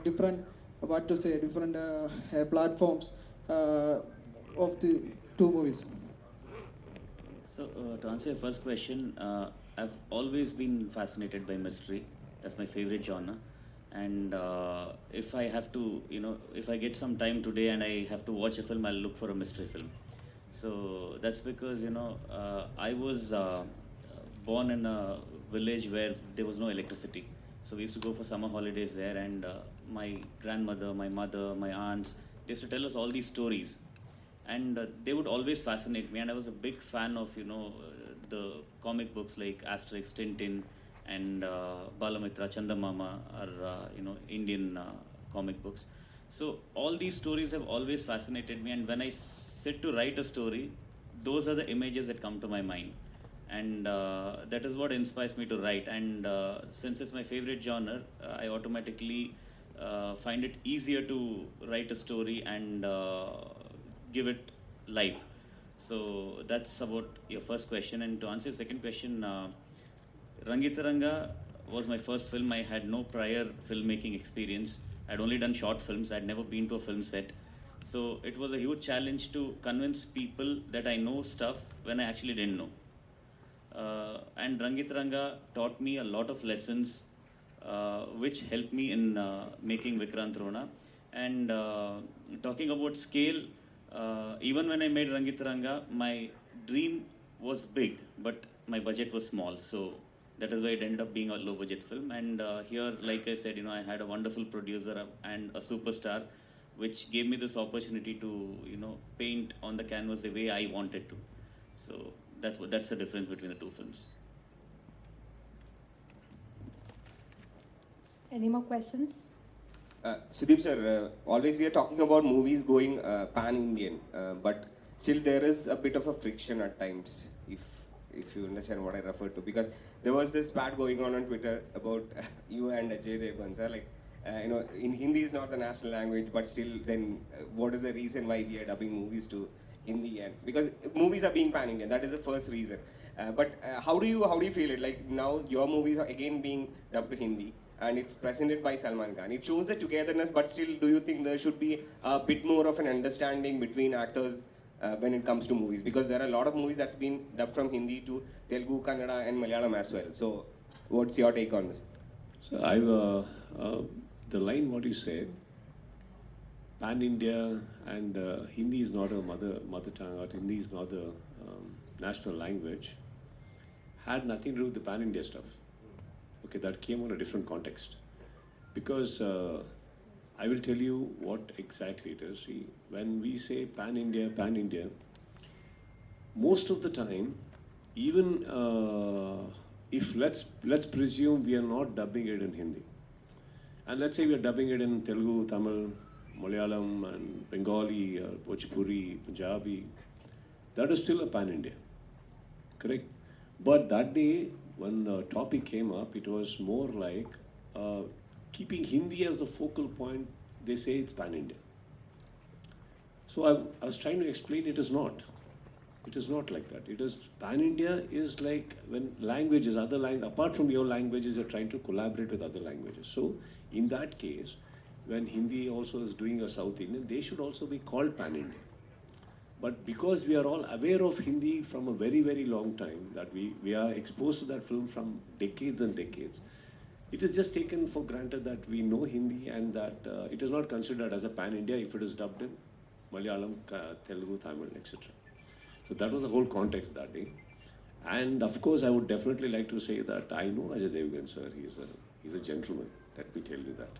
different platforms of the two movies? So, to answer your first question, I've always been fascinated by mystery. That's my favorite genre. And if I have to, if I get some time today and I have to watch a film, I'll look for a mystery film. So that's because, I was born in a village where there was no electricity. So we used to go for summer holidays there, and my grandmother, my mother, my aunts, they used to tell us all these stories. And they would always fascinate me, and I was a big fan of, the comic books like Asterix, Tintin, and Balamitra, Chandamama are Indian comic books. So all these stories have always fascinated me, and when I sit to write a story, those are the images that come to my mind, and that is what inspires me to write. And since it's my favorite genre, I automatically find it easier to write a story and give it life. So that's about your first question. And to answer your second question, Rangitaranga was my first film. I had no prior filmmaking experience. I'd only done short films. I'd never been to a film set. So it was a huge challenge to convince people that I know stuff when I actually didn't know. And Rangitaranga taught me a lot of lessons which helped me in making Vikrant Rona. And talking about scale, even when I made Rangitaranga, my dream was big, but my budget was small. So that is why it ended up being a low budget film. And here, like I said, I had a wonderful producer and a superstar, which gave me this opportunity to, paint on the canvas the way I wanted to. So that's the difference between the two films. Any more questions? Sudeep sir, always we are talking about movies going pan-Indian, but still there is a bit of a friction at times, if you understand what I refer to. Because there was this spat going on Twitter about you and Ajay Devgan, sir. Like, in Hindi is not the national language, but still, then what is the reason why we are dubbing movies to Hindi? And because movies are being pan-Indian, that is the first reason. But how do you feel it? Like now your movies are again being dubbed to Hindi, and it's presented by Salman Khan. It shows the togetherness, but still, do you think there should be a bit more of an understanding between actors when it comes to movies? Because there are a lot of movies that's been dubbed from Hindi to Telugu, Kannada, and Malayalam as well. So, what's your take on this? So the line what you said, pan India and Hindi is not a mother tongue, or Hindi is not the national language, had nothing to do with the pan India stuff. Okay, that came on a different context. Because I will tell you what exactly it is. See, when we say pan India, most of the time, even if let's presume we are not dubbing it in Hindi, and let's say we are dubbing it in Telugu, Tamil, Malayalam, and Bengali, Bhojpuri, Punjabi, that is still a pan India, correct? But that day, when the topic came up, it was more like keeping Hindi as the focal point. They say it's pan India. So I was trying to explain it is not. It is not like that. It is pan India is like when languages, apart from your languages, you're trying to collaborate with other languages. So in that case, when Hindi also is doing a South Indian, they should also be called pan India. But because we are all aware of Hindi from a very, very long time, that we are exposed to that film from decades and decades, it is just taken for granted that we know Hindi and that it is not considered as a pan-India if it is dubbed in Malayalam, Telugu, Tamil, etc. So that was the whole context that day. And of course, I would definitely like to say that I know Ajay Devgan, sir. He's a gentleman, let me tell you that.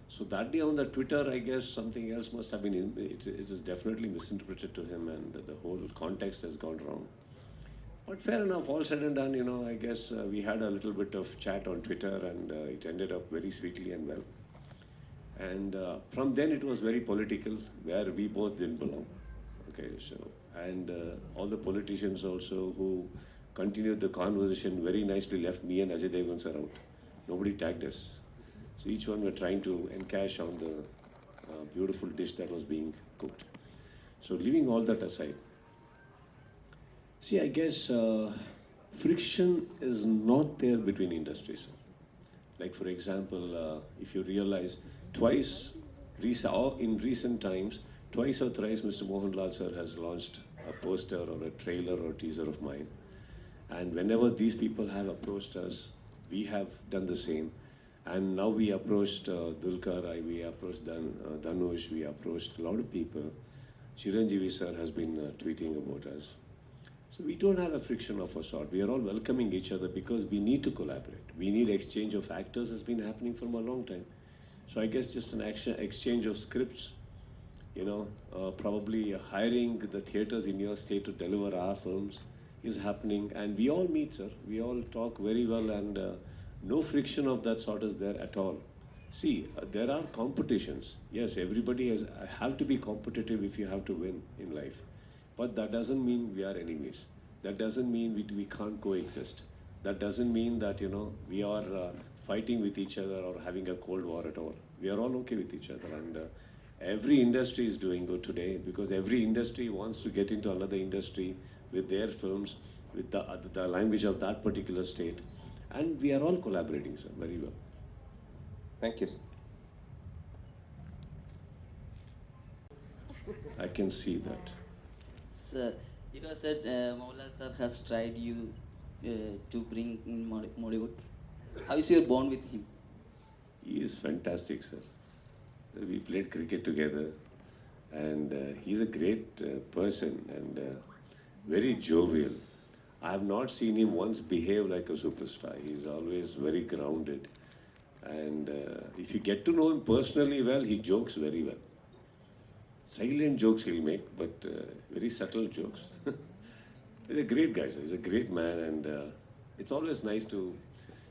So that day on the Twitter, I guess something else must have been, it is definitely misinterpreted to him, and the whole context has gone wrong. But fair enough, all said and done, I guess we had a little bit of chat on Twitter, and it ended up very sweetly and well. And from then it was very political, where we both didn't belong. Okay, so, and all the politicians also who continued the conversation very nicely left me and Ajay Devgan sir out. Nobody tagged us. So each one were trying to encash on the beautiful dish that was being cooked. So leaving all that aside, see, I guess friction is not there between industries. Like for example, if you realize in recent times, twice or thrice Mr. Mohanlal sir has launched a poster or a trailer or teaser of mine. And whenever these people have approached us, we have done the same. And now we approached Dulkar, we approached Dhanush, we approached a lot of people. Chiranjeevi sir has been tweeting about us. So we don't have a friction of a sort. We are all welcoming each other because we need to collaborate. We need exchange of actors has been happening for a long time. So I guess just an exchange of scripts, probably hiring the theaters in your state to deliver our films is happening. And we all meet, sir. We all talk very well, and no friction of that sort is there at all. See, there are competitions. Yes, everybody have to be competitive if you have to win in life. But that doesn't mean we are enemies. That doesn't mean we can't coexist. That doesn't mean that, we are fighting with each other or having a cold war at all. We are all okay with each other. And every industry is doing good today because every industry wants to get into another industry with their films, with the language of that particular state. And we are all collaborating, sir, very well. Thank you, sir. I can see that. Sir, you have said Mohanlal sir has tried you to bring in Mollywood. How is your bond with him? He is fantastic, sir. We played cricket together, and he's a great person and very jovial. I have not seen him once behave like a superstar. He's always very grounded. And if you get to know him personally well, he jokes very well. Silent jokes he'll make, but very subtle jokes. He's a great guy, sir. He's a great man, and it's always nice to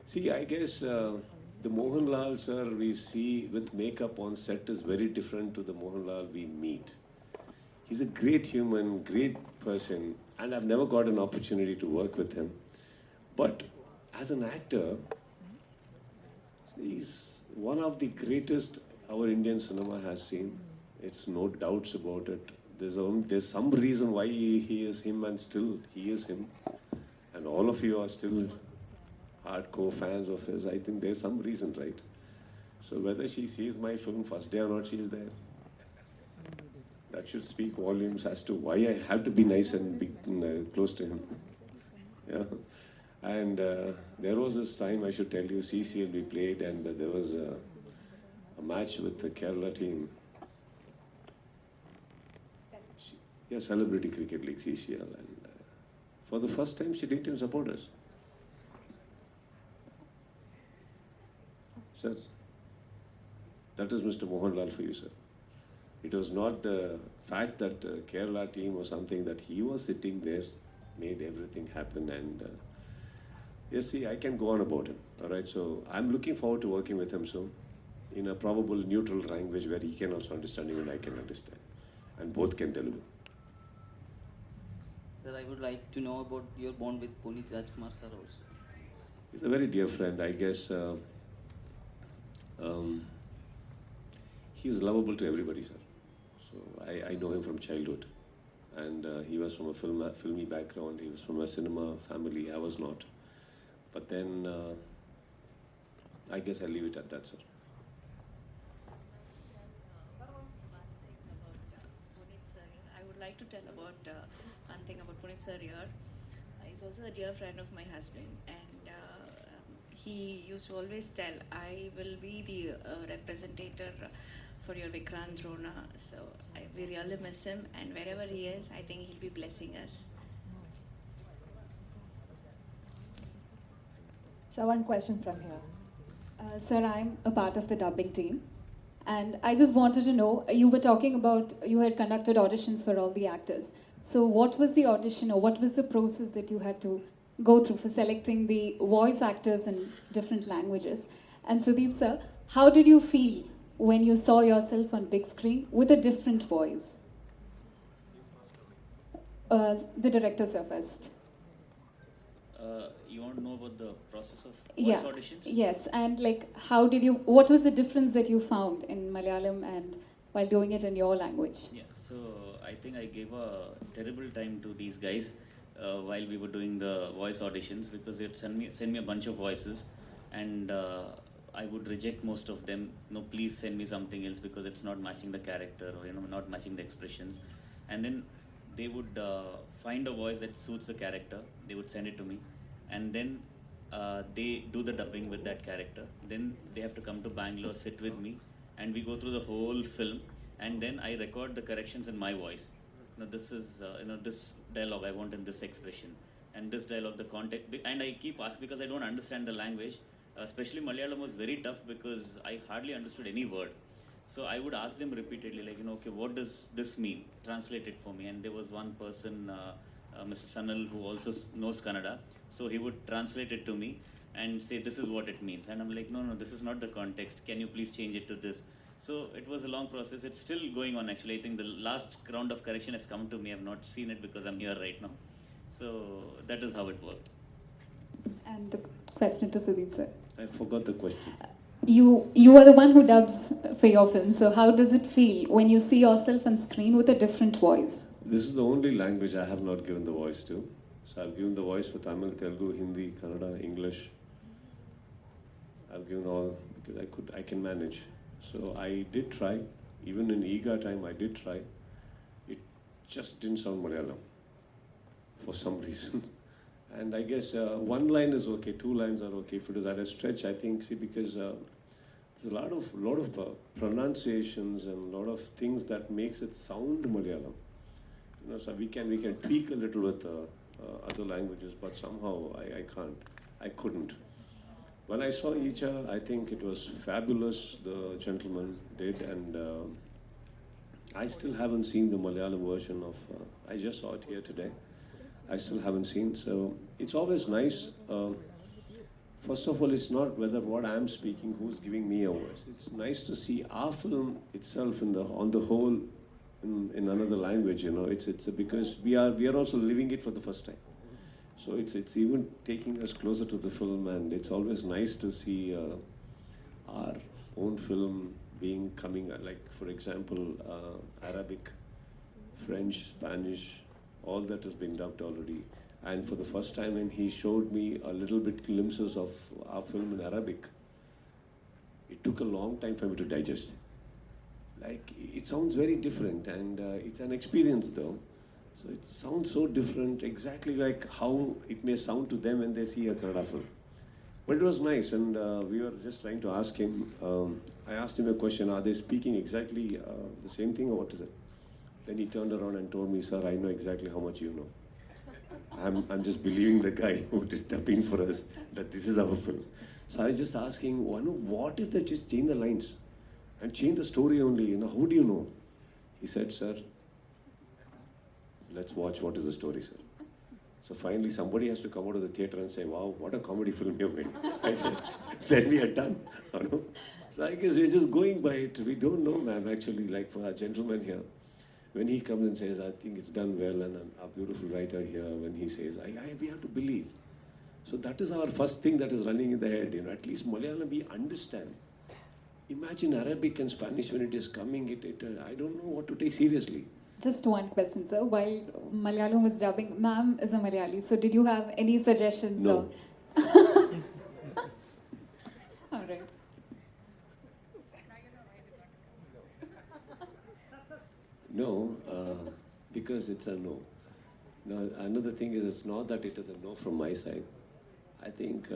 see. I guess the Mohanlal sir we see with makeup on set is very different to the Mohanlal we meet. He's a great human, great person, and I've never got an opportunity to work with him. But as an actor, he's one of the greatest our Indian cinema has seen. It's no doubts about it. There's some reason why he is him and still he is him. And all of you are still hardcore fans of his. I think there's some reason, right? So whether she sees my film first day or not, she's there. That should speak volumes as to why I have to be nice and be close to him. Yeah. And there was this time, I should tell you, CCL we played, and there was a match with the Kerala team. Yeah, Celebrity Cricket League, CCL. And for the first time, she didn't even support us. Sir, that is Mr. Mohanlal for you, sir. It was not the fact that Kerala team or something, that he was sitting there, made everything happen. And yes, see, I can go on about him. All right, so I'm looking forward to working with him soon in a probable neutral language where he can also understand and I can understand, and both can deliver. Sir, I would like to know about your bond with Punit Rajkumar sir also. He's a very dear friend. I guess he's lovable to everybody, sir. So I know him from childhood, and he was from a filmy background. He was from a cinema family. I was not. But then I guess I'll leave it at that, sir. I would like to tell about one thing about Punit sir here. He's also a dear friend of my husband, and he used to always tell, I will be the representative for your Vikrant Rona. So we really miss him, and wherever he is, I think he'll be blessing us. So one question from here. Sir, I'm a part of the dubbing team. And I just wanted to know, you were talking about, you had conducted auditions for all the actors. So what was the audition, or what was the process that you had to go through for selecting the voice actors in different languages? And Sudeep sir, how did you feel when you saw yourself on big screen with a different voice? The director sir first. You want to know about the process of voice auditions? Yes, and like what was the difference that you found in Malayalam and while doing it in your language? Yeah, so I think I gave a terrible time to these guys while we were doing the voice auditions, because they'd send me a bunch of voices, and I would reject most of them. No, please send me something else because it's not matching the character, or not matching the expressions. And then they would find a voice that suits the character. They would send it to me, and then they do the dubbing with that character. Then they have to come to Bangalore, sit with me, and we go through the whole film, and then I record the corrections in my voice. This is this dialogue I want in this expression, and this dialogue, the context. And I keep asking because I don't understand the language. Especially Malayalam was very tough because I hardly understood any word. So I would ask them repeatedly, like, okay, what does this mean? Translate it for me. And there was one person, Mr. Sanal, who also knows Kannada. So he would translate it to me and say, this is what it means. And I'm like, no, this is not the context. Can you please change it to this? So it was a long process. It's still going on, actually. I think the last round of correction has come to me. I've not seen it because I'm here right now. So that is how it worked. And the question to Sudeep sir. I forgot the question. You are the one who dubs for your film. So how does it feel when you see yourself on screen with a different voice? This is the only language I have not given the voice to. So I've given the voice for Tamil, Telugu, Hindi, Kannada, English. I've given all because I can manage. So I did try. Even in Eager time, I did try. It just didn't sound Malayalam for some reason. And I guess one line is okay, 2 lines are okay. If it is at a stretch, I think, because there's a lot of pronunciations and a lot of things that makes it sound Malayalam. So we can tweak a little with other languages, but somehow I couldn't. When I saw Icha, I think it was fabulous, the gentleman did, and I still haven't seen the Malayalam version of, I just saw it here today. I still haven't seen, so it's always nice. First of all, it's not whether what I'm speaking, who's giving me a voice. It's nice to see our film itself on the whole in another language. You know, it's because we are also living it for the first time. So it's even taking us closer to the film, and it's always nice to see our own film being coming. Like for example, Arabic, French, Spanish, all that has been dubbed already. And for the first time, when he showed me a little bit glimpses of our film in Arabic, it took a long time for me to digest. Like, it sounds very different, and it's an experience though. So it sounds so different, exactly like how it may sound to them when they see a Kannada film. But it was nice, and we were just trying to ask him, I asked him a question, are they speaking exactly the same thing, or what is it? Then he turned around and told me, sir, I know exactly how much you know. I'm just believing the guy who did dubbing for us that this is our film. So I was just asking, what if they just change the lines and change the story only? You know, how do you know? He said, sir, let's watch what is the story, sir. So finally somebody has to come out of the theatre and say, wow, what a comedy film you made. I said, then we are done. You know? So I guess we're just going by it. We don't know, ma'am, actually, like for our gentleman here. When he comes and says, I think it's done well, and our beautiful writer here, when he says, we have to believe. So that is our first thing that is running in the head. You know, at least Malayalam, we understand. Imagine Arabic and Spanish when it is coming, I don't know what to take seriously. Just one question, sir. While Malayalam was dubbing, ma'am is a Malayali, so did you have any suggestions? No. All right. No, because it's a no. Now, another thing is, it's not that it is a no from my side. I think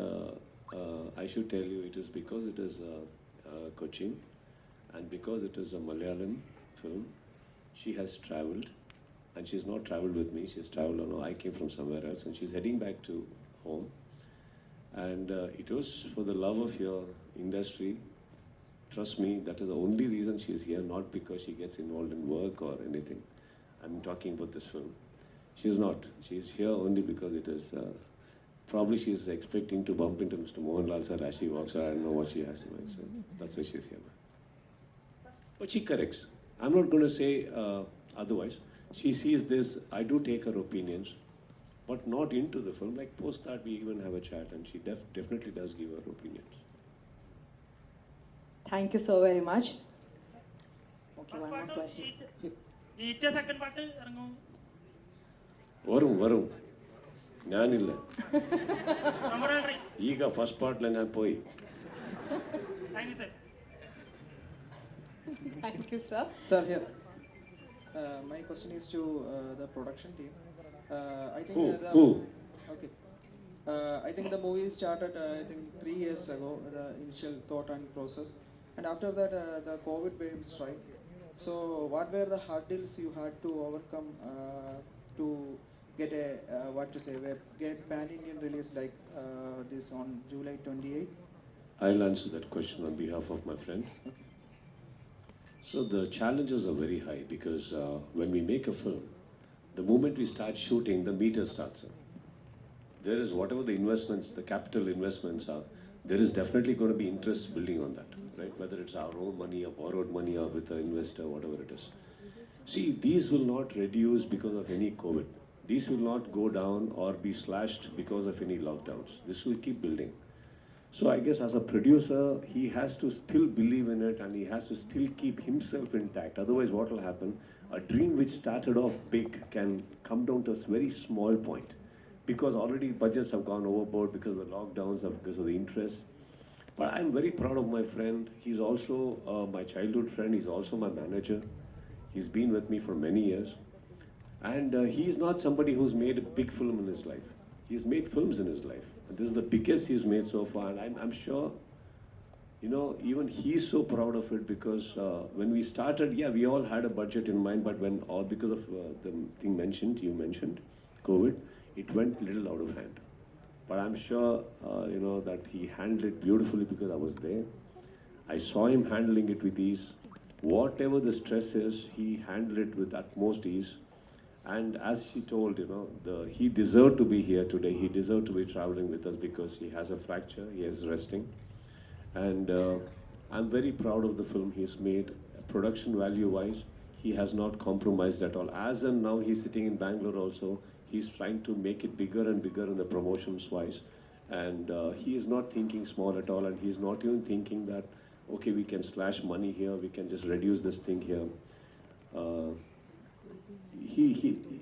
I should tell you it is because it is Cochin, and because it is a Malayalam film. She has traveled, and she's not traveled with me. She's traveled on. I came from somewhere else, and she's heading back to home. And it was for the love of your industry. Trust me, that is the only reason she's here, not because she gets involved in work or anything. I'm talking about this film. She's not. She's here only because it is, probably she's expecting to bump into Mr. Mohanlal sir as she walks. I don't know what she has in mind, so that's why she's here. But she corrects. I'm not going to say otherwise. She sees this, I do take her opinions, but not into the film. Like post that, we even have a chat, and she definitely does give her opinions. Thank you so very much. Okay, one more question. Varum. ഞാനില്ല ಈಗ first ಪಾರ್ಟ್ಲ ഞാൻ പോയി. Thank you, sir. Sir, here. My question is to the production team. I think Who? Okay. I think the movie started, I think 3 years ago, the initial thought and process. And after that, the COVID wave strike. So, what were the hurdles you had to overcome to get get pan-Indian release like this on July 28th? I'll answer that question on behalf of my friend. Okay. So the challenges are very high because when we make a film, the moment we start shooting, the meter starts. There is whatever the investments, the capital investments are, there is definitely going to be interest building on that, right? Whether it's our own money or borrowed money or with an investor, whatever it is. See, these will not reduce because of any COVID. These will not go down or be slashed because of any lockdowns. This will keep building. So I guess as a producer, he has to still believe in it, and he has to still keep himself intact. Otherwise, what will happen? A dream which started off big can come down to a very small point because already budgets have gone overboard because of the lockdowns or because of the interest. But I'm very proud of my friend. He's also my childhood friend. He's also my manager. He's been with me for many years. And he's not somebody who's made a big film in his life. He's made films in his life. And this is the biggest he's made so far. And I'm sure, you know, even he's so proud of it because when we started, yeah, we all had a budget in mind, but when all because of the thing you mentioned, COVID, it went a little out of hand. But I'm sure, you know, that he handled it beautifully because I was there. I saw him handling it with ease. Whatever the stress is, he handled it with utmost ease. And as she told, you know, he deserved to be here today. He deserved to be traveling with us because he has a fracture. He is resting. And I'm very proud of the film he's made. Production value-wise, he has not compromised at all. As and now he's sitting in Bangalore also, he's trying to make it bigger and bigger in the promotions wise. And he is not thinking small at all, and he's not even thinking that, okay, we can slash money here, we can just reduce this thing here.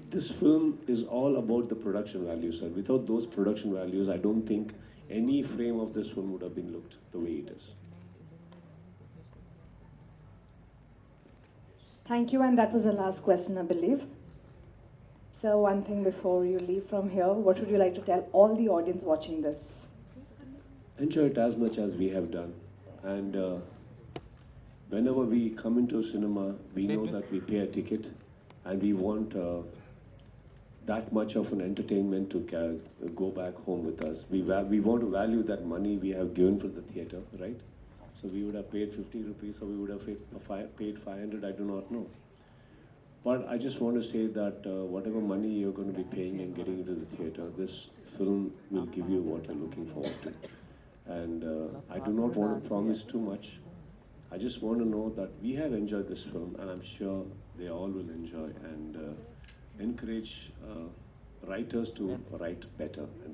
This film is all about the production values, and without those production values, I don't think any frame of this film would have been looked the way it is. Thank you, and that was the last question, I believe. So, one thing before you leave from here, what would you like to tell all the audience watching this? Enjoy it as much as we have done. And whenever we come into a cinema, we know that we pay a ticket, and we want that much of an entertainment to go back home with us. We want to value that money we have given for the theatre, right? So we would have paid 50 rupees, or we would have paid 500, I do not know. But I just want to say that whatever money you're going to be paying and getting into the theatre, this film will give you what you're looking forward to. And I do not want to promise too much. I just want to know that we have enjoyed this film, and I'm sure they all will enjoy, and encourage writers to write better and